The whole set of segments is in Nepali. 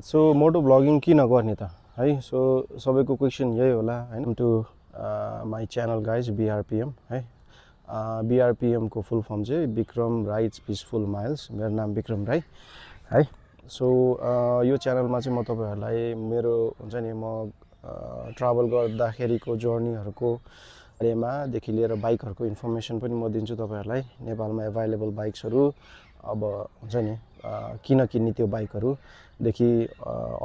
सो मोटो भ्लगिङ किन गर्ने त है सो सबैको क्वेसन यही होला हैन टु माई च्यानल गाइज बीआरपीएम है बीआरपीएम को फुल फर्म चाहिँ विक्रम राइड्स पिसफुल माइल्स मेरो नाम विक्रम राई है सो यो च्यानलमा चाहिँ म तपाईहरुलाई मेरो हुन्छ नि म ट्राभल गर्दाखेरिको जर्नीहरुको बारेमा देखि लिएर बाइकहरुको इन्फर्मेसन पनि म दिन्छु तपाईहरुलाई नेपालमा अभाइलेबल बाइक्सहरु अब हुन्छ नि किन किन्ने त्यो बाइकहरु देखि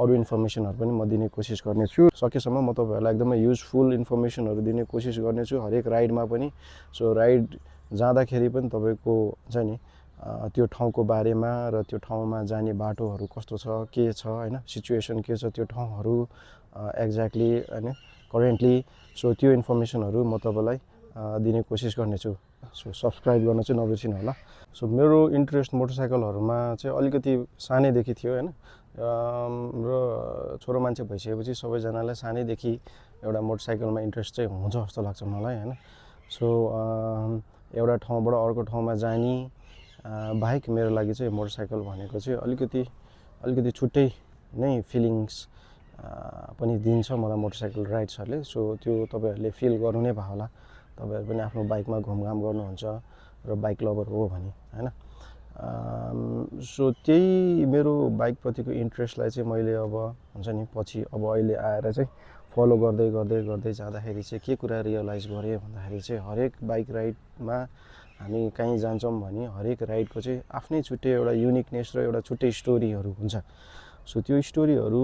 अरु इन्फर्मेसनहरु पनि म दिने कोसिस गर्नेछु सकेसम्म म तपाईहरुलाई एकदमै युजफुल इन्फर्मेसनहरु दिने कोसिस गर्नेछु हरेक राइडमा पनि सो राइड जाँदाखेरि पनि तपाईको हुन्छ नि त्यो ठाउँको बारेमा र त्यो ठाउँमा जाने बाटोहरु कस्तो छ के छ हैन सिचुएसन के छ त्यो ठाउँहरु एक्ज्याक्टली हैन करेन्टली सो त्यो इन्फर्मेसनहरु म तपाईलाई दिने कोसिस गर्नेछु सो सब्स्क्राइब गर्न चाहिँ नबिर्सिनु होला सो मेरो इन्ट्रेस्ट मोटरसाइकलहरुमा चाहिँ अलिकति सानैदेखि थियो हैन र छोरो मान्छे भइसकेपछि सबैजनालाई सानैदेखि एउटा मोटरसाइकलमा इन्ट्रेस्ट चाहिँ हुन्छ जस्तो लाग्छ मलाई हैन सो एउटा ठाउँबाट अर्को ठाउँमा जाने बाइक मेरो लागि चाहिँ मोटरसाइकल भनेको चाहिँ अलिकति छुट्टै नै फिलिङ्स पनि दिन्छ मलाई मोटरसाइकल राइड्सहरुले सो त्यो तपाईहरुले फिल गर्नु नै भयो होला तपाईहरु पनि आफ्नो बाइकमा घुमघाम गर्नुहुन्छ र बाइक लभर हो भने हैन सो त्यही मेरो बाइक प्रतिको इन्ट्रेस्टलाई चाहिँ मैले अब हुन्छ नि पछि अब अहिले आएर चाहिँ फलो गर्दै जाँदाखेरि चाहिँ के कुरा रियलाइज गरे भन्दाखेरि चाहिँ हरेक बाइक राइडमा हामी कहीँ जान्छौं भने हरेक राइडको चाहिँ आफ्नै छुट्टै एउटा युनिकनेस र एउटा छुट्टै स्टोरीहरु हुन्छ सो त्यो स्टोरीहरु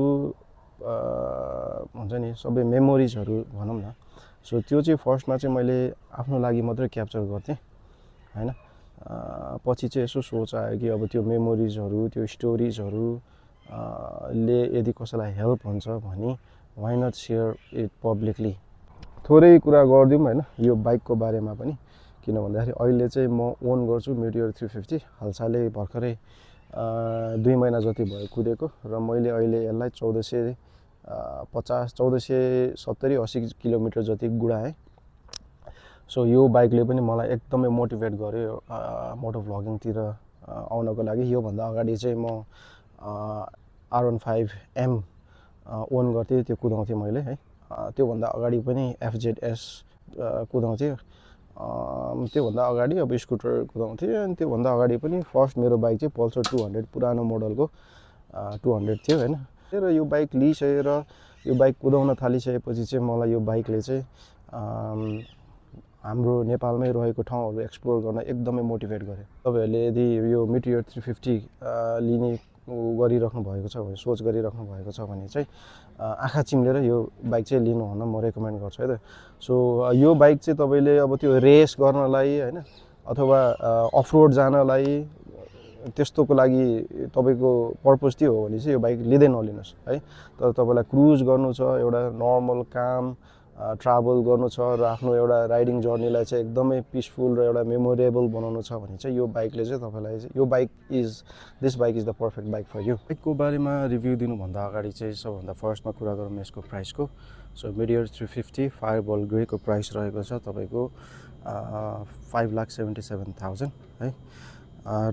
हुन्छ नि सबै मेमोरिजहरु भनौं न सो त्यो चाहिँ फर्स्टमा चाहिँ मैले आफ्नो लागि मात्रै क्याप्चर गर्थे हैन पछि चाहिँ यसो सोच आयो कि अब त्यो मेमोरिजहरु त्यो स्टोरीजहरु ले यदि कसैलाई हेल्प हुन्छ भने why not share it publicly थोरै कुरा गर्दिउँ हैन यो बाइकको बारेमा पनि किन भन्दाखेरि अहिले चाहिँ म ओन गर्छु मेटियोर 350 हालसालै भर्खरै 2 महिना जति भयो कुदेको र मैले अहिले यसलाई 1470-80 किलोमिटर जति गुडाएँ सो यो बाइकले पनि मलाई एकदमै मोटिभेट गर्यो मोटो भ्लगिङ तिर आउनको लागि यो भन्दा अगाडि चाहिँ म R15M ओन गर्थे त्यो कुदाउँथे मैले है त्यो भन्दा अगाडि पनि FZS कुदाउँथे त्यो भन्दा अगाडि अब स्कुटर कुदाउँथे अनि त्यो भन्दा अगाडि पनि फर्स्ट मेरो बाइक चाहिँ पल्सर 200 पुरानो मोडलको 200 थियो हैन र यो बाइक लिइसकेर यो बाइक कुदाउन थालिसकेपछि चाहिँ मलाई यो बाइकले चाहिँ हाम्रो नेपालमै रहेको ठाउँहरु एक्सप्लोर गर्न एकदमै मोटिभेट गर्यो तपाईहरुले यदि यो मेटियोर 350 लिने गरिराख्नु भएको छ भने सोच गरिराख्नु भएको छ भने चाहिँ आँखा चिम्लेर यो बाइक चाहिँ लिनु हुन म रेकमेन्ड गर्छु है त सो यो बाइक चाहिँ तपाईले अब त्यो रेस गर्नलाई हैन अथवा अफ रोड जानलाई त्यस्तोको लागि तपाईको पर्पस त्यो हो भने चाहिँ यो बाइक लिँदै नलिनुस् है तर तपाईलाई क्रुज गर्नु छ एउटा नर्मल काम ट्राभल गर्नु छ र आफ्नो एउटा राइडिङ जर्नीलाई चाहिँ एकदमै पिसफुल र एउटा मेमोरेबल बनाउनु छ भने चाहिँ यो बाइकले चाहिँ तपाईलाई यो bike this bike is the perfect bike for you बाइकको बारेमा रिभ्यु दिनु भन्दा अगाडि चाहिँ सबभन्दा फर्स्टमा कुरा गरौँ यसको प्राइसको सो मेटियोर 350 फायरबल ग्रेको प्राइस रहेको छ तपाईको 5,77,000 है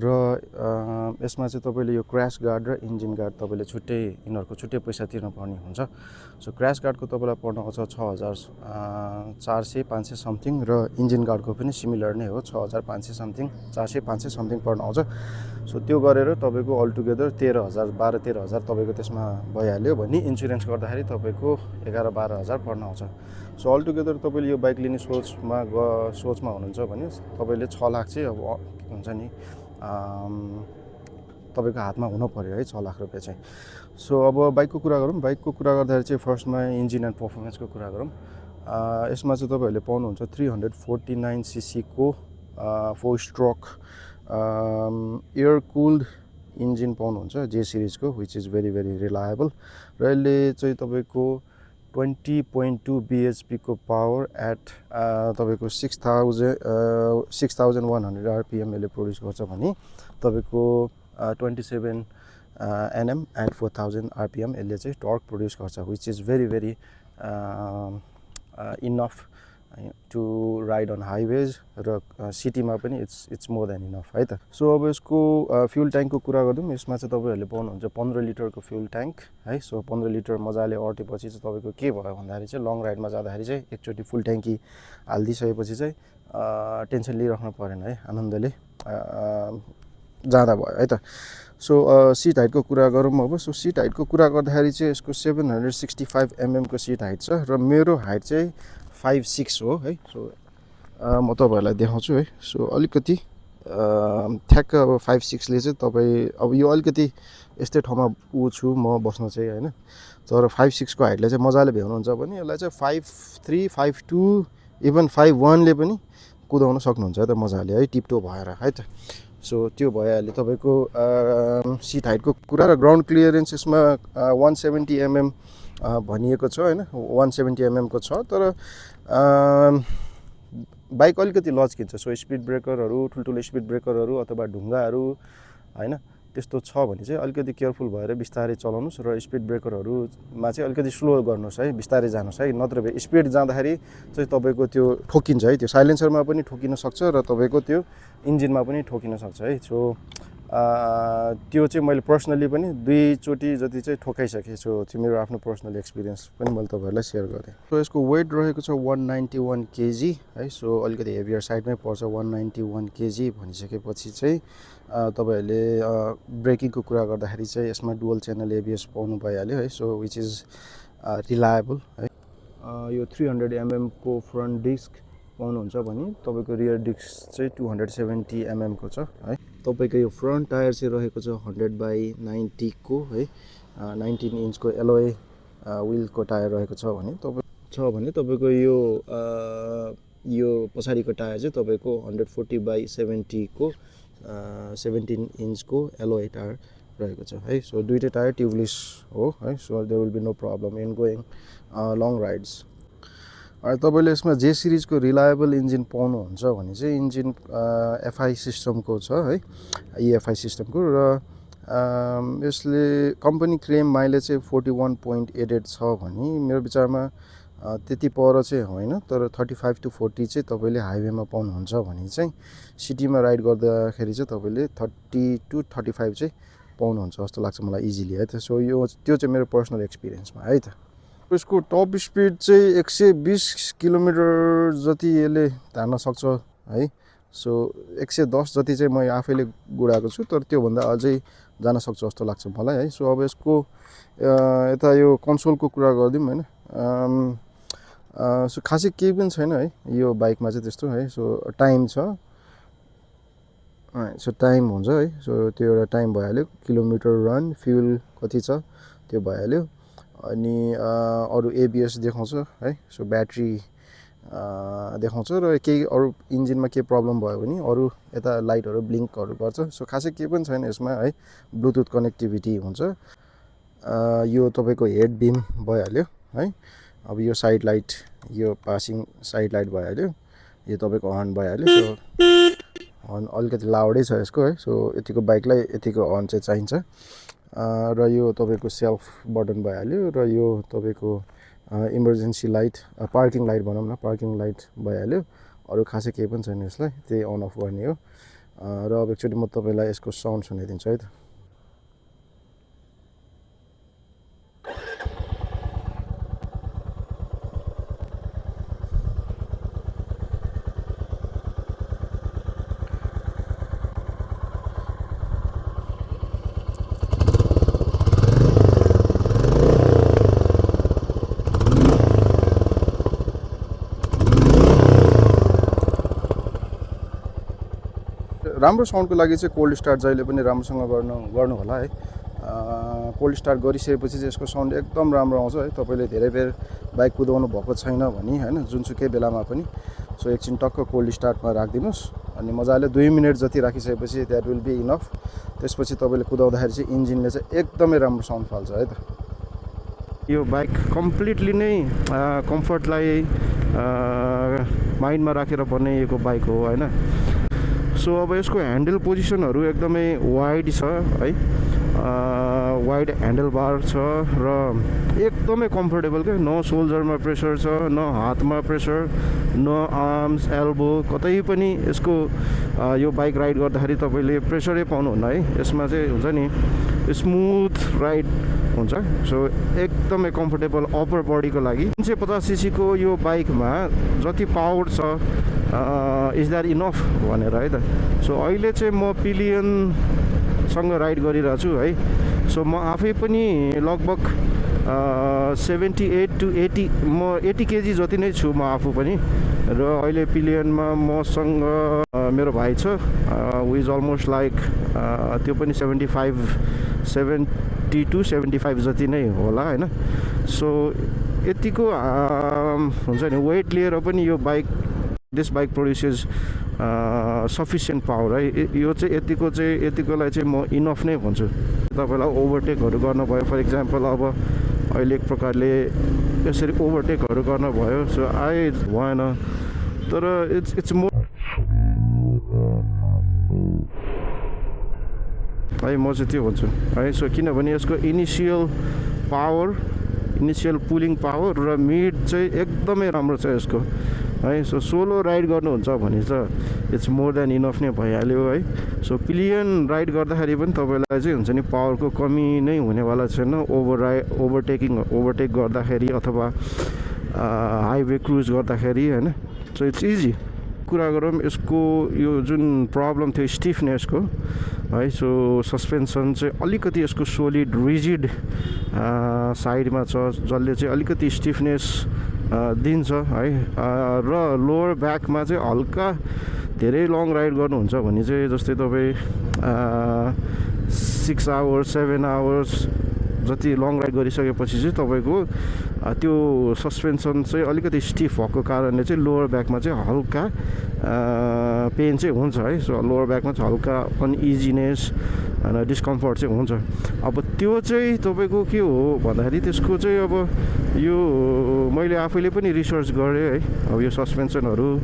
र यसमा चाहिँ तपाईले यो क्र्याश गार्ड र इन्जिन गार्ड तपाईले छुट्टै इनहरुको छुट्टै पैसा तिर्न पर्ने हुन्छ सो क्र्याश गार्डको तपाईलाई पर्न आउँछ 6,400-500 समथिङ र इन्जिन गार्डको पनि सिमिलर नै हो 6,500 समथिङ 400-500 समथिङ पर्न आउँछ सो त्यो गरेर तपाईको अल टुगेदर 13,000 तपाईको त्यसमा भइहाल्यो भने इन्स्योरेन्स गर्दाखेरि तपाईको 11-12,000 पर्न आउँछ सो अल टुगेदर तपाईले यो बाइक लिने सोचमा हुनुहुन्छ भने तपाईले 6 लाख चाहिँ अब हुन्छ नि तपाईको हातमा हुन पर्यो है 6 लाख रुपैयाँ चाहिँ सो अब बाइकको कुरा गरौँ बाइकको कुरा गर्दाखेरि चाहिँ फर्स्टमा इन्जिन एन्ड परफर्मेन्सको कुरा गरौँ यसमा चाहिँ तपाईहरुले पाउनुहुन्छ 349 सीसी को 4 स्ट्रोक एयर कुल्ड इन्जिन पाउनुहुन्छ जे सिरिजको व्हिच इज भेरी रिलायबल र यसले चाहिँ तपाईको 20.2 bhp को पावर एट तपाईको 6100 rpm ले प्रोड्युस गर्छ भने तपाईको 27 Nm एन्ड 4000 rpm यसले चाहिँ टर्क प्रोड्युस गर्छ which is very enough to ride on highways र सिटीमा पनि इट्स मोर देन इनफ है त। सो अब यसको फ्युल ट्याङ्कको कुरा गरौँ। यसमा चाहिँ तपाईँहरूले पाउनुहुन्छ 15 लिटरको फ्युल ट्याङ्क है। सो 15 लिटर मजाले अटेपछि चाहिँ तपाईँको के भयो भन्दाखेरि चाहिँ लङ राइडमा जाँदाखेरि चाहिँ एकचोटि फुल ट्याङ्की हालिदिइसकेपछि चाहिँ टेन्सन लिइराख्नु परेन है, आनन्दले जाँदा भयो है त। सो सिट हाइटको कुरा गरौँ अब। सो सिट हाइटको कुरा गर्दाखेरि चाहिँ यसको 765 mm को सिट हाइट छ र मेरो हाइट चाहिँ 5'6" हो है। सो म तपाईँहरूलाई देखाउँछु है। सो अलिकति ठ्याक्क अब 5'6" ले चाहिँ तपाईँ अब यो अलिकति यस्तै ठाउँमा छु म बस्न चाहिँ होइन, तर 5'6" को हाइटलाई चाहिँ मजाले भ्याउनुहुन्छ भने यसलाई चाहिँ 5'3", 5'2", इभन 5'1" ले पनि कुदाउन सक्नुहुन्छ त मजाले है, टिप्टो भएर है त। सो त्यो भइहाल्यो तपाईँको सिट हाइटको कुरा। र ग्राउन्ड क्लियरेन्स यसमा 170 mm भनिएको छ होइन, 170 mm को छ। तर बाइक अलिकति लच्किन्छ। सो स्पिड ब्रेकरहरू, ठुल्ठुलो स्पिड ब्रेकरहरू अथवा ढुङ्गाहरू होइन त्यस्तो छ भने चाहिँ अलिकति केयरफुल भएर बिस्तारै चलाउनुहोस् र स्पिड ब्रेकरहरूमा चाहिँ अलिकति स्लो गर्नुहोस् है, बिस्तारै जानुहोस् है। नत्र भए स्पिड जाँदाखेरि चाहिँ तपाईँको त्यो ठोकिन्छ है, त्यो साइलेन्सरमा पनि ठोकिन सक्छ र तपाईँको त्यो इन्जिनमा पनि ठोकिन सक्छ है। सो त्यो चाहिँ मैले पर्सनली पनि 2 चोटि जति चाहिँ ठोकाइसकेँ। सो त्यो मेरो आफ्नो पर्सनल एक्सपिरियन्स पनि मैले तपाईँहरूलाई सेयर गरेँ। सो यसको वेट रहेको छ 191 kg है। सो अलिकति हेभियर साइडमै पर्छ 191 kg भनिसकेपछि चाहिँ तपाईँहरूले ब्रेकिङको कुरा गर्दाखेरि चाहिँ यसमा डुअल च्यानल ABS पाउनु भइहाल्यो है। सो विच इज रिलायबल है। यो 300 mm को फ्रन्ट डिस्क पाउनुहुन्छ भने तपाईँको रियर डिस्क चाहिँ 270 mm को छ है। तपाईँको यो फ्रन्ट टायर चाहिँ रहेको छ 100/90 को है, 19 इन्चको एलोय विलको टायर रहेको छ भने तपाईँको यो पछाडिको टायर चाहिँ तपाईँको 140/70 को 17 इन्चको एलोय टायर रहेको छ है। सो दुईटै टायर ट्युबलेस हो है। So there will be no problem in going long rides. तपाईँले यसमा जे सिरिजको रिलायबल इन्जिन पाउनुहुन्छ भने चाहिँ इन्जिन FI सिस्टमको छ है, EFI सिस्टमको। र यसले कम्पनी क्लेम माइलेज चाहिँ 41.88 छ भने मेरो विचारमा त्यति पर चाहिँ होइन, तर 35 to 40 चाहिँ तपाईँले हाइवेमा पाउनुहुन्छ भने चाहिँ सिटीमा राइड गर्दाखेरि चाहिँ तपाईँले 30 to 35 चाहिँ पाउनुहुन्छ जस्तो लाग्छ मलाई इजिली है त। सो त्यो चाहिँ मेरो पर्सनल एक्सपिरियन्समा है त। यसको टप स्पिड चाहिँ 120 किलोमिटर जति यसले धान्न सक्छ है। सो 110 जति चाहिँ म आफैले गुडाएको छु, तर त्योभन्दा अझै जान सक्छ जस्तो लाग्छ मलाई है। सो अब यसको यता यो कन्सोलको कुरा गरिदिउँ होइन। सो खासै केही पनि छैन है यो बाइकमा चाहिँ त्यस्तो है। सो टाइम छ, सो टाइम हुन्छ है। सो त्यो एउटा टाइम भइहाल्यो, किलोमिटर रन, फ्युल कति छ त्यो भइहाल्यो। अनि अरू ABS देखाउँछ है। सो ब्याट्री देखाउँछ र केही अरू इन्जिनमा केही प्रब्लम भयो भने अरू यता लाइटहरू ब्लिङ्कहरू गर्छ। सो खासै केही पनि छैन यसमा है। ब्लुटुथ कनेक्टिभिटी हुन्छ। यो तपाईँको हेड बिम भइहाल्यो है। अब यो साइड लाइट, यो पासिङ साइड लाइट भइहाल्यो। यो तपाईँको हर्न भइहाल्यो। सो हर्न अलिकति लाउडै छ यसको है। सो यतिको बाइकलाई यतिको हर्न चाहिँ चाहिन्छ। र यो तपाईँको सेल्फ बटन भइहाल्यो। र यो तपाईँको इमर्जेन्सी लाइट, पार्किङ लाइट भनौँ न, पार्किङ लाइट भइहाल्यो। अरू खासै केही पनि छैन यसलाई, त्यही अन अफ गर्ने हो। र अब एकचोटि म तपाईँलाई यसको साउन्ड सुनाइदिन्छु है त। राम्रो साउन्डको लागि चाहिँ कोल्ड स्टार्ट जहिले पनि राम्रोसँग गर्नु होला है। कोल्ड स्टार्ट गरिसकेपछि चाहिँ यसको साउन्ड एकदम राम्रो आउँछ है। तपाईँले धेरै बेर बाइक कुदाउनु भएको छैन भने होइन, जुनसुकै बेलामा पनि सो एकछिन टक्क कोल्ड स्टार्टमा राखिदिनुहोस् अनि मजाले 2 मिनट जति राखिसकेपछि द्याट विल बी इनफ। त्यसपछि तपाईँले कुदाउँदाखेरि चाहिँ इन्जिनले चाहिँ एकदमै राम्रो साउन्ड फाल्छ है त। यो बाइक कम्प्लिटली नै कम्फर्टलाई माइन्डमा राखेर बनाइएको बाइक हो होइन। सो अब यसको ह्यान्डल पोजिसनहरू एकदमै वाइड छ है। वाइड ह्यान्डल बार छ र एकदमै कम्फर्टेबल क्या न सोल्जरमा प्रेसर छ न हातमा प्रेसर न आर्म्स एल्बो कतै पनि यसको यो बाइक राइड गर्दाखेरि तपाईँले प्रेसरै पाउनुहुन्न है यसमा चाहिँ हुन्छ नि स्मुथ राइड हुन्छ सो एकदमै कम्फर्टेबल अप्पर बडीको लागि 350 सीसी को यो बाइकमा जति पावर छ इज द्याट इनफ भनेर है त सो अहिले चाहिँ म पिलियनसँग राइड गरिरहेको छु है सो म आफै पनि लगभग 78 to 80 म 80 केजी जति नै छु म आफू पनि र अहिले पिलियनमा मसँग मेरो भाइ छ हु इज अलमोस्ट लाइक त्यो पनि 70 to 75 जति नै होला हैन सो यतिको हुन्छ नि वेट लिएर पनि यो bike this bike produces sufficient power है यो चाहिँ यतिकोलाई चाहिँ म इनफ नै भन्छु तपाईलाई ओभरटेकहरू गर्न भयो फर इक्जाम्पल अब अहिले एक प्रकारले यसरी ओभरटेकहरू गर्न भयो सो भएन तर इट्स मोर है म चाहिँ त्यो भन्छु है सो किनभने यसको इनिसियल पुलिङ पावर र मिड चाहिँ एकदमै राम्रो छ यसको है सो सोलो राइड गर्नुहुन्छ भने चाहिँ इट्स मोर देन इनफ नै भइहाल्यो है सो पिलियन राइड गर्दाखेरि पनि तपाईँलाई चाहिँ हुन्छ नि पावरको कमी नै हुनेवाला छैन ओभरटेक गर्दाखेरि अथवा हाइवे क्रुज गर्दाखेरि होइन सो इट्स इजी कुरा गरौँ यसको यो जुन प्रब्लम थियो स्टिफनेसको है सो सस्पेन्सन चाहिँ अलिकति यसको सोलिड रिजिड साइडमा छ जसले चाहिँ अलिकति स्टिफनेस दिन्छ है र लोवर ब्याकमा चाहिँ हल्का धेरै लङ राइड गर्नुहुन्छ भने चाहिँ जस्तै तपाईँ 6 आवर्स 7 आवर्स जति लङ राइड गरिसकेपछि चाहिँ तपाईँको त्यो सस्पेन्सन चाहिँ अलिकति स्टिफ भएको कारणले चाहिँ लोवर ब्याकमा चाहिँ हल्का पेन चाहिँ हुन्छ है सो लोवर ब्याकमा चाहिँ हल्का अनइजिनेस डिस्कम्फर्ट चाहिँ हुन्छ अब त्यो चाहिँ तपाईँको के हो भन्दाखेरि त्यसको चाहिँ अब यो मैले आफैले पनि रिसर्च गरेँ है अब यो सस्पेन्सनहरू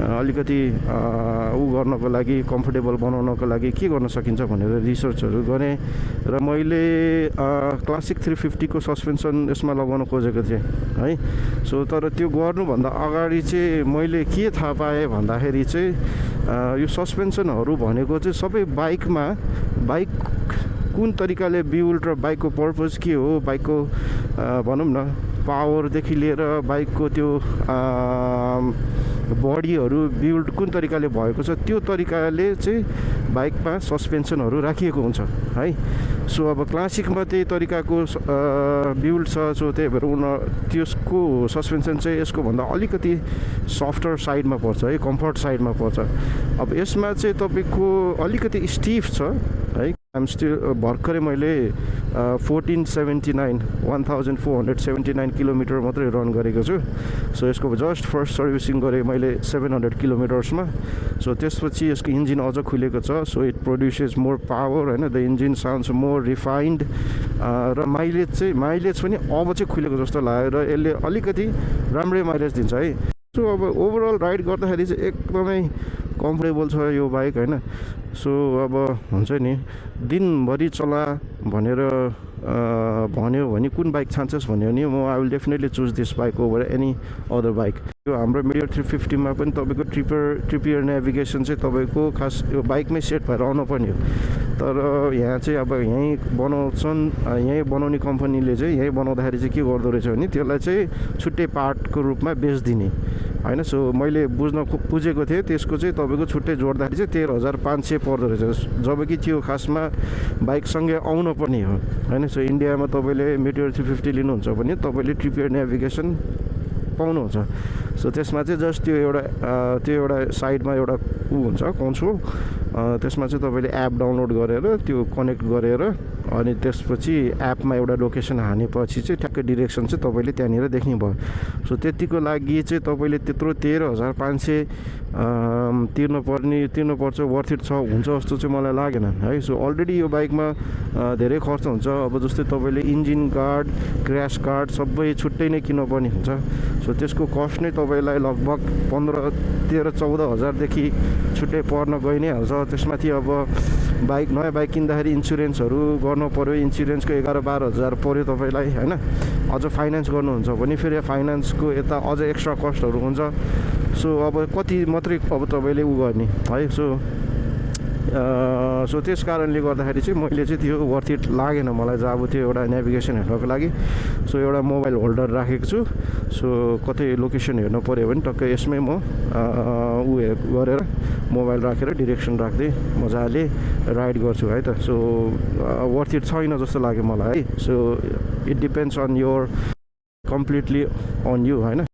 अलिकति गर्नको लागि कम्फर्टेबल बनाउनको लागि के गर्न सकिन्छ भनेर रिसर्चहरू गरेँ र मैले क्लासिक 350 को सस्पेन्सन यसमा लगाउन खोजेको थिएँ है सो तर त्यो गर्नुभन्दा अगाडि चाहिँ मैले के थाहा पाएँ भन्दाखेरि चाहिँ यो सस्पेन्सनहरू भनेको चाहिँ सबै बाइक कुन तरिकाले बिल्ड र बाइकको पर्पज के हो बाइकको भनौँ न पावरदेखि लिएर बाइकको त्यो बडीहरू बिल्ड कुन तरिकाले भएको छ त्यो तरिकाले चाहिँ बाइकमा सस्पेन्सनहरू राखिएको हुन्छ है सो अब क्लासिकमा त्यही तरिकाको बिल्ड छ सो त्यही भएर त्यसको सस्पेन्सन चाहिँ यसको भन्दा अलिकति सफ्टर साइडमा पर्छ है कम्फर्ट साइडमा पर्छ अब यसमा चाहिँ तपाईँको अलिकति स्टिफ छ है भर्खरै मैले 1479 किलोमिटर मात्रै रन गरेको छु सो यसको जस्ट फर्स्ट सर्भिसिङ गरेँ मैले 700 किलोमिटर्समा सो त्यसपछि यसको इन्जिन अझ खुलेको छ so it produces more power होइन the engine sounds more refined र माइलेज पनि अब चाहिँ खुलेको जस्तो लाग्यो र यसले अलिकति राम्रै माइलेज दिन्छ है सो अब ओभरअल राइड गर्दाखेरि चाहिँ एकदमै कम्फर्टेबल छ यो बाइक होइन सो अब हुन्छ नि दिनभरि चला भनेर भन्यो भने कुन बाइक छान्छस् भन्यो भने म I will definitely choose this bike over any other bike यो हाम्रो मेटियोर 350 मा पनि तपाईँको ट्रिपियर नेभिगेसन चाहिँ तपाईँको खास यो बाइकमै सेट भएर आउनुपर्ने हो तर यहाँ चाहिँ अब यहीँ बनाउने कम्पनीले चाहिँ यहीँ बनाउँदाखेरि चाहिँ के गर्दो रहेछ भने त्यसलाई चाहिँ छुट्टै पार्टको रूपमा बेचिदिने होइन सो मैले बुझेको थिएँ त्यसको चाहिँ तपाईँको छुट्टै जोड्दाखेरि चाहिँ 13,500 पर्दो रहेछ जबकि त्यो खासमा बाइकसँगै आउनु पर्ने हो होइन सो इन्डियामा तपाईँले मेटियोर 350 लिनुहुन्छ भने तपाईँले ट्रिपियर नेभिगेसन पाउनुहुन्छ सो त्यसमा चाहिँ जस्ट त्यो एउटा साइडमा एउटा हुन्छ कन्सोल त्यसमा चाहिँ तपाईँले एप डाउनलोड गरेर त्यो कनेक्ट गरेर अनि त्यसपछि एपमा एउटा लोकेसन हानेपछि चाहिँ ठ्याक्कै डिरेक्सन चाहिँ तपाईँले त्यहाँनिर देख्ने भयो सो त्यतिको लागि चाहिँ तपाईँले त्यत्रो 13,500 तिर्नुपर्छ वर्थ इट छ हुन्छ जस्तो चाहिँ मलाई लागेन है। सो अलरेडी यो बाइकमा धेरै खर्च हुन्छ। अब जस्तै तपाईँले इन्जिन गार्ड, क्र्यास गार्ड सबै छुट्टै नै किन्नुपर्ने हुन्छ। सो त्यसको कस्ट नै तपाईँलाई लगभग 15-14 हजारदेखि छुट्टै पर्न गइ नै हाल्छ। त्यसमाथि अब नयाँ बाइक किन्दाखेरि इन्सुरेन्सहरू गर्नु पऱ्यो, इन्सुरेन्सको 11-12 हजार पऱ्यो तपाईँलाई होइन। अझ फाइनेन्स गर्नुहुन्छ भने फेरि फाइनेन्सको यता अझ एक्स्ट्रा कस्टहरू हुन्छ। सो अब कति मात्रै अब तपाईँले गर्ने है। सो त्यस कारणले गर्दाखेरि चाहिँ मैले चाहिँ त्यो वर्थ इट लागेन मलाई चाहिँ अब त्यो एउटा नेभिगेसन हेर्नको लागि। सो एउटा मोबाइल होल्डर राखेको छु। सो कतै लोकेसन हेर्नु पऱ्यो भने टक्कै यसमै म गरेर मोबाइल राखेर डिरेक्सन राख्दै मजाले राइड गर्छु है त। सो वर्थ इट छैन जस्तो लाग्यो मलाई है। So it depends on your completely on you होइन।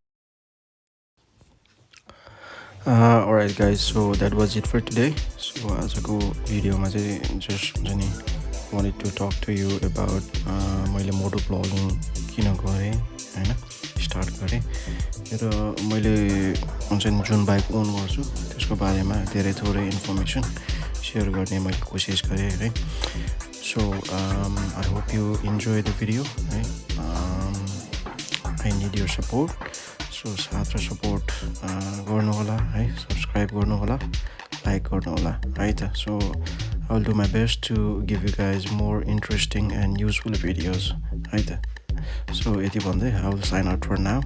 Alright guys, so that was it for today. So आजको भिडियोमा चाहिँ जस्ट हुन्छ नि wanted to talk to you about मैले मोटो ब्लगिङ किन गरेँ होइन, स्टार्ट गरेँ र मैले हुन्छ नि जुन बाइक ओन गर्छु त्यसको बारेमा धेरै थोरै इन्फर्मेसन सेयर गर्ने मैले कोसिस गरेँ है। So I hope you enjoy the video है। I need your support. So साथ र सपोर्ट गर्नु होला है, सब्सक्राइब गर्नु होला, लाइक गर्नु होला है त। So I will do my best to give you guys more interesting and useful videos है त। सो यति भन्दै I will sign out for now.